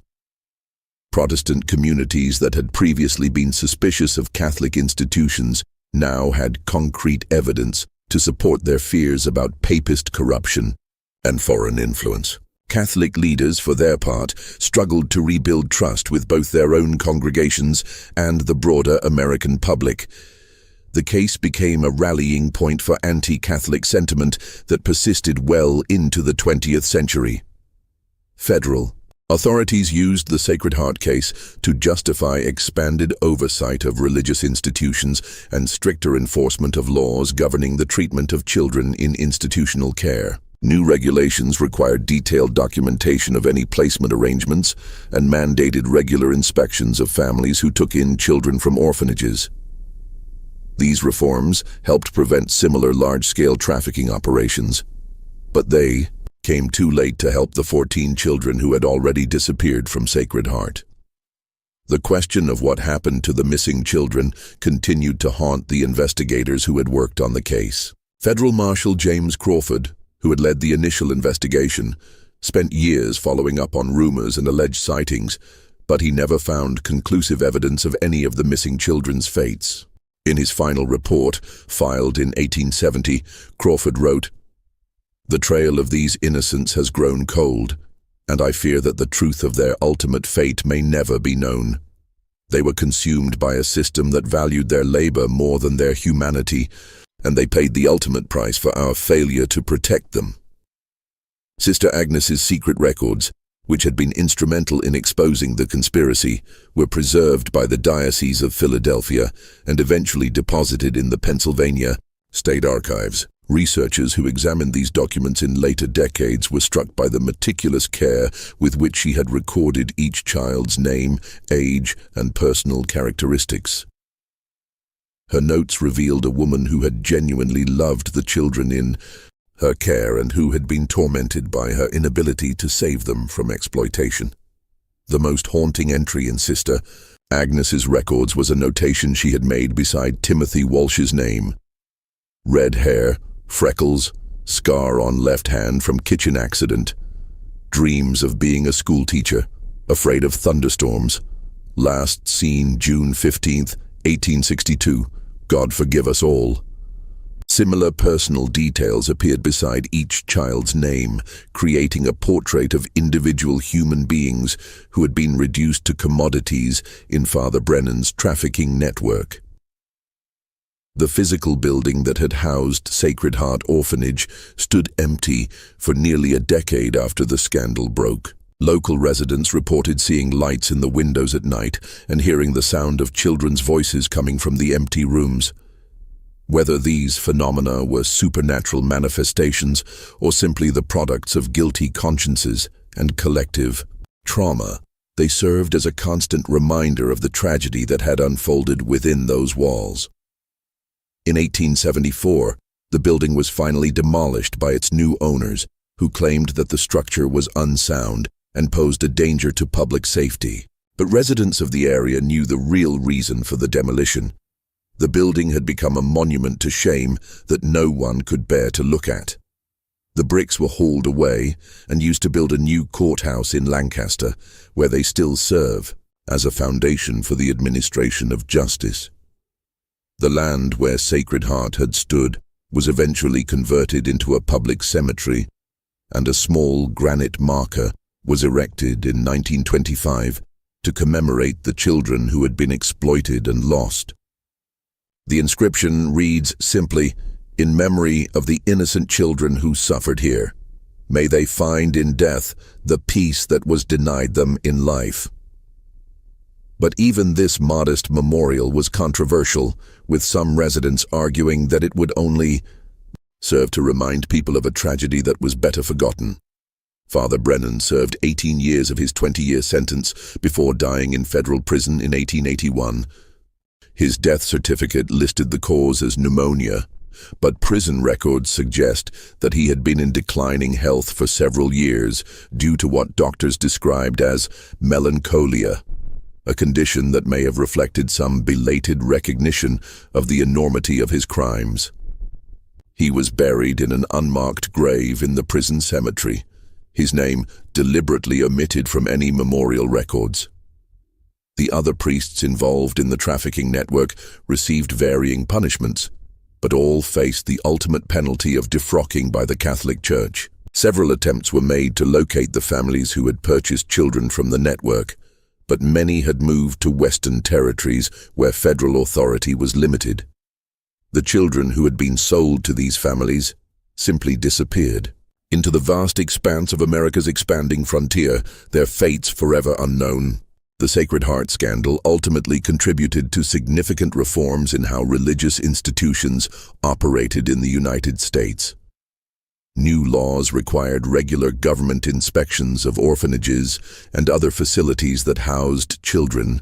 Protestant communities that had previously been suspicious of Catholic institutions now had concrete evidence to support their fears about papist corruption and foreign influence. Catholic leaders, for their part, struggled to rebuild trust with both their own congregations and the broader American public. The case became a rallying point for anti-Catholic sentiment that persisted well into the 20th century. Federal authorities used the Sacred Heart case to justify expanded oversight of religious institutions and stricter enforcement of laws governing the treatment of children in institutional care. New regulations required detailed documentation of any placement arrangements and mandated regular inspections of families who took in children from orphanages. These reforms helped prevent similar large-scale trafficking operations, but they came too late to help the 14 children who had already disappeared from Sacred Heart. The question of what happened to the missing children continued to haunt the investigators who had worked on the case. Federal Marshal James Crawford, who had led the initial investigation, spent years following up on rumors and alleged sightings, but he never found conclusive evidence of any of the missing children's fates. In his final report, filed in 1870, Crawford wrote, "The trail of these innocents has grown cold, and I fear that the truth of their ultimate fate may never be known. They were consumed by a system that valued their labor more than their humanity, and they paid the ultimate price for our failure to protect them." Sister Agnes's secret records, which had been instrumental in exposing the conspiracy, were preserved by the Diocese of Philadelphia and eventually deposited in the Pennsylvania State Archives. Researchers who examined these documents in later decades were struck by the meticulous care with which she had recorded each child's name, age, and personal characteristics. Her notes revealed a woman who had genuinely loved the children in her care and who had been tormented by her inability to save them from exploitation. The most haunting entry in Sister Agnes's records was a notation she had made beside Timothy Walsh's name. Red hair, freckles, scar on left hand from kitchen accident, dreams of being a schoolteacher, afraid of thunderstorms, last seen June 15th, 1862, God forgive us all. Similar personal details appeared beside each child's name, creating a portrait of individual human beings who had been reduced to commodities in Father Brennan's trafficking network. The physical building that had housed Sacred Heart Orphanage stood empty for nearly a decade after the scandal broke. Local residents reported seeing lights in the windows at night and hearing the sound of children's voices coming from the empty rooms. Whether these phenomena were supernatural manifestations or simply the products of guilty consciences and collective trauma, they served as a constant reminder of the tragedy that had unfolded within those walls. In 1874, the building was finally demolished by its new owners, who claimed that the structure was unsound and posed a danger to public safety. But residents of the area knew the real reason for the demolition. The building had become a monument to shame that no one could bear to look at. The bricks were hauled away and used to build a new courthouse in Lancaster, where they still serve as a foundation for the administration of justice. The land where Sacred Heart had stood was eventually converted into a public cemetery, and a small granite marker was erected in 1925 to commemorate the children who had been exploited and lost. The inscription reads simply, "In memory of the innocent children who suffered here. May they find in death the peace that was denied them in life." But even this modest memorial was controversial, with some residents arguing that it would only serve to remind people of a tragedy that was better forgotten. Father Brennan served 18 years of his 20-year sentence before dying in federal prison in 1881. His death certificate listed the cause as pneumonia, but prison records suggest that he had been in declining health for several years due to what doctors described as melancholia, a condition that may have reflected some belated recognition of the enormity of his crimes. He was buried in an unmarked grave in the prison cemetery, his name deliberately omitted from any memorial records. The other priests involved in the trafficking network received varying punishments, but all faced the ultimate penalty of defrocking by the Catholic Church. Several attempts were made to locate the families who had purchased children from the network, but many had moved to Western territories where federal authority was limited. The children who had been sold to these families simply disappeared into the vast expanse of America's expanding frontier, their fates forever unknown. The Sacred Heart scandal ultimately contributed to significant reforms in how religious institutions operated in the United States. New laws required regular government inspections of orphanages and other facilities that housed children,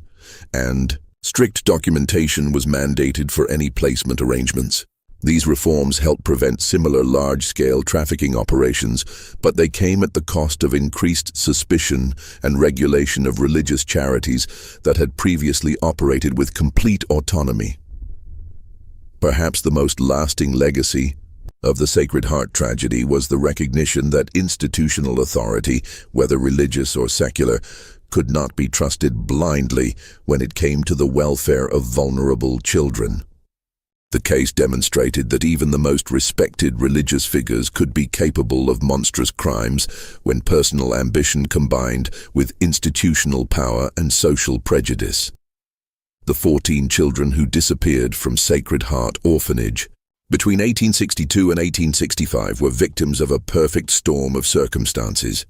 and strict documentation was mandated for any placement arrangements. These reforms helped prevent similar large-scale trafficking operations, but they came at the cost of increased suspicion and regulation of religious charities that had previously operated with complete autonomy. Perhaps the most lasting legacy of the Sacred Heart tragedy was the recognition that institutional authority, whether religious or secular, could not be trusted blindly when it came to the welfare of vulnerable children. The case demonstrated that even the most respected religious figures could be capable of monstrous crimes when personal ambition combined with institutional power and social prejudice. The 14 children who disappeared from Sacred Heart Orphanage between 1862 and 1865 were victims of a perfect storm of circumstances: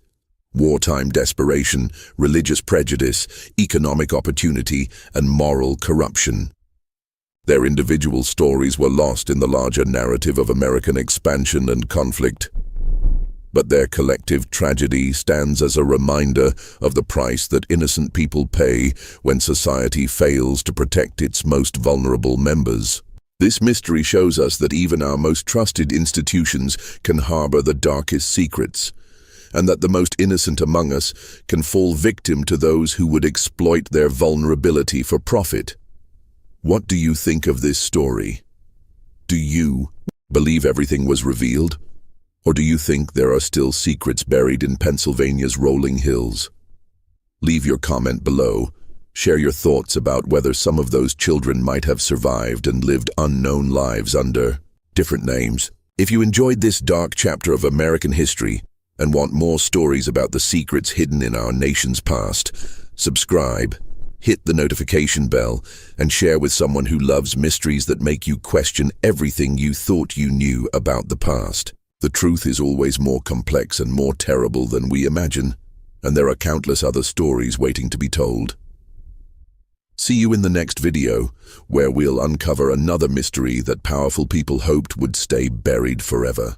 wartime desperation, religious prejudice, economic opportunity, and moral corruption. Their individual stories were lost in the larger narrative of American expansion and conflict. But their collective tragedy stands as a reminder of the price that innocent people pay when society fails to protect its most vulnerable members. This mystery shows us that even our most trusted institutions can harbor the darkest secrets, and that the most innocent among us can fall victim to those who would exploit their vulnerability for profit. What do you think of this story? Do you believe everything was revealed? Or do you think there are still secrets buried in Pennsylvania's rolling hills? Leave your comment below. Share your thoughts about whether some of those children might have survived and lived unknown lives under different names. If you enjoyed this dark chapter of American history and want more stories about the secrets hidden in our nation's past, subscribe, hit the notification bell, and share with someone who loves mysteries that make you question everything you thought you knew about the past. The truth is always more complex and more terrible than we imagine, and there are countless other stories waiting to be told. See you in the next video, where we'll uncover another mystery that powerful people hoped would stay buried forever.